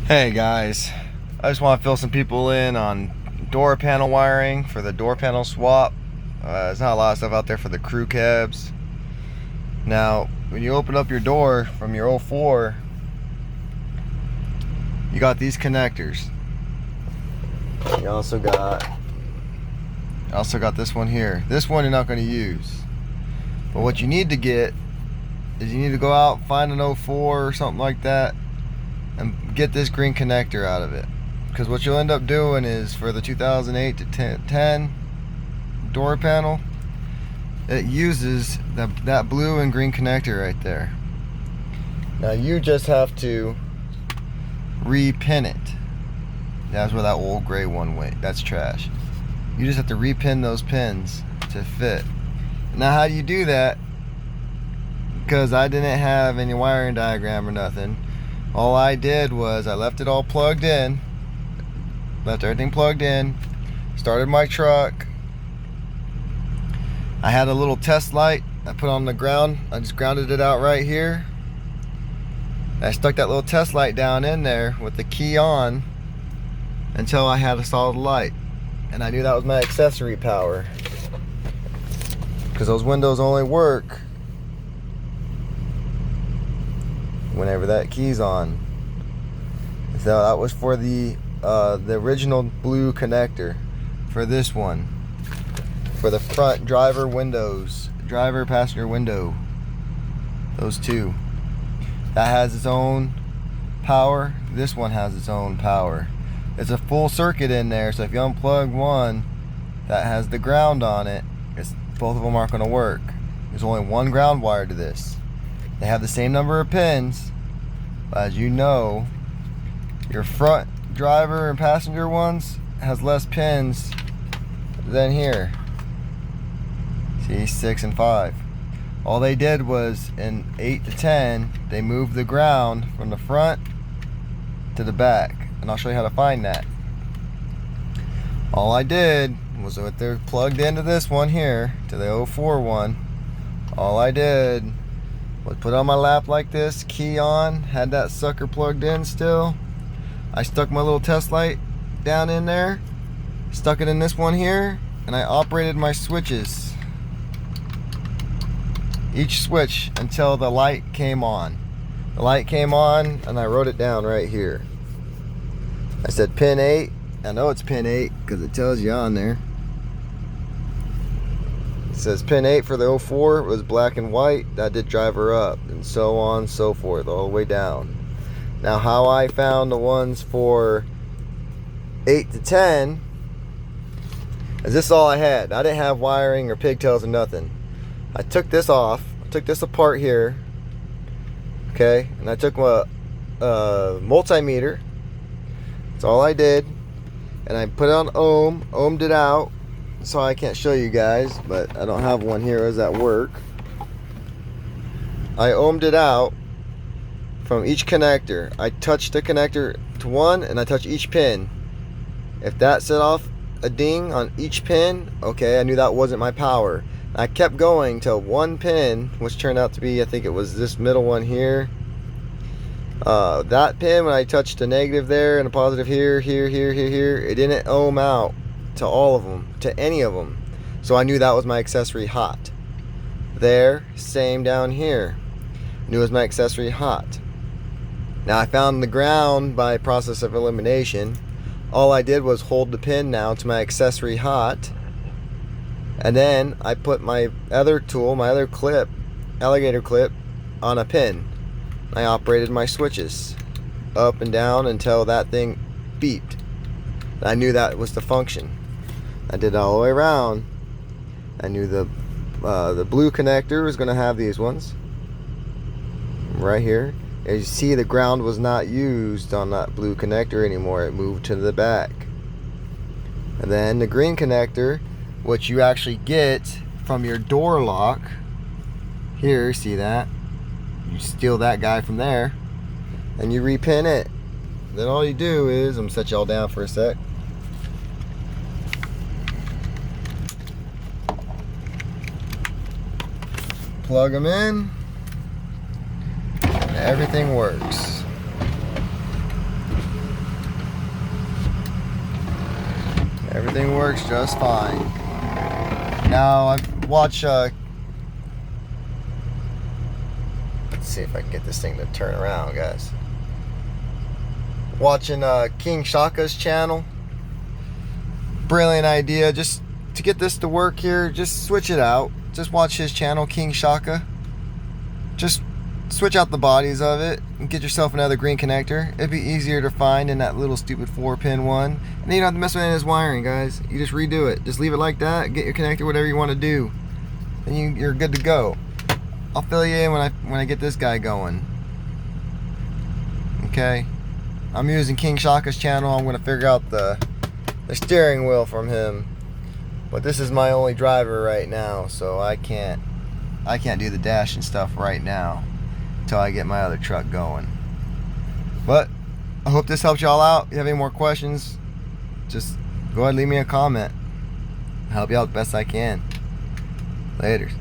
Hey guys, I just want to fill some people in on door panel wiring for the door panel swap. There's not a lot of stuff out there for the crew cabs. Now, when you open up your door from your 04, you got these connectors. You also got this one here. This one you're not going to use. But what you need to get is you need to go out, find an 04 or something like that, and get this green connector out of it. Because what you'll end up doing is, for the 2008 to 10 door panel, it uses that blue and green connector right there. Now you just have to repin it. That's where that old gray one went. That's trash. You just have to repin those pins to fit. Now how do you do that? Because I didn't have any wiring diagram or nothing. All I did was I left it all plugged in, left everything plugged in, started my truck. I had a little test light I put on the ground. I just grounded it out right here. I stuck that little test light down in there with the key on until I had a solid light. And I knew that was my accessory power, because those windows only work whenever that key's on. So that was for the original blue connector for this one, for the front driver windows, driver passenger window, those two. That has its own power. This one has its own power. It's a full circuit in there, so if you unplug one that has the ground on it, both of them aren't going to work. There's only one ground wire to this. They have the same number of pins, but as you know, your front driver and passenger ones has less pins than here. See, 6 and 5. All they did was in 8 to 10, they moved the ground from the front to the back, and I'll show you how to find that. All I did was, with they're plugged into this one here, to the 04 one, all I did was put it on my lap like this, key on, had that sucker plugged in still. I stuck my little test light down in there, stuck it in this one here, and I operated my switches, each switch, until the light came on. The light came on, and I wrote it down right here. I said pin 8. I know it's pin 8 because it tells you on there. It says pin 8 for the 04. It was black and white. That did driver up, and so on and so forth, all the way down. Now how I found the ones for 8 to 10 is this all I had. I didn't have wiring or pigtails or nothing. I took this off. I took this apart here. Okay, and I took my multimeter. That's all I did. And I put it on ohmed it out. So I can't show you guys, but I don't have one here. Is at work. I ohmed it out from each connector. I touched the connector to one, and I touched each pin. If that set off a ding on each pin, okay, I knew that wasn't my power. I kept going till one pin, which turned out to be, I think it was this middle one here. That pin, when I touched a negative there and a positive here, it didn't ohm out to all of them, to any of them. So I knew that was my accessory hot. There, same down here. Knew it was my accessory hot. Now I found the ground by process of elimination. All I did was hold the pin now to my accessory hot. And then I put my other tool, my other clip, alligator clip, on a pin. I operated my switches up and down until that thing beeped. I knew that was the function. I did it all the way around. I knew the blue connector was going to have these ones right here. As you see, the ground was not used on that blue connector anymore. It moved to the back. And then the green connector, which you actually get from your door lock. Here, see that? You steal that guy from there, and you repin it. Then all you do is, I'm gonna set y'all down for a sec. Plug them in, and everything works. everything works just fine. Now I watch let's see if I can get this thing to turn around, guys. Watching King Shaka's channel. Brilliant idea. Just to get this to work here, just switch it out. Just watch his channel, King Shaka. Just switch out the bodies of it and get yourself another green connector. It'd be easier to find in that little stupid 4-pin one. And then you don't have to mess with any of this wiring, guys. You just redo it. Just leave it like that. Get your connector, whatever you want to do. Then you're good to go. I'll fill you in when I get this guy going. Okay. I'm using King Shaka's channel. I'm going to figure out the steering wheel from him. But this is my only driver right now, so I can't do the dash and stuff right now until I get my other truck going. But I hope this helps y'all out. If you have any more questions, just go ahead and leave me a comment. I'll help you out the best I can. Later.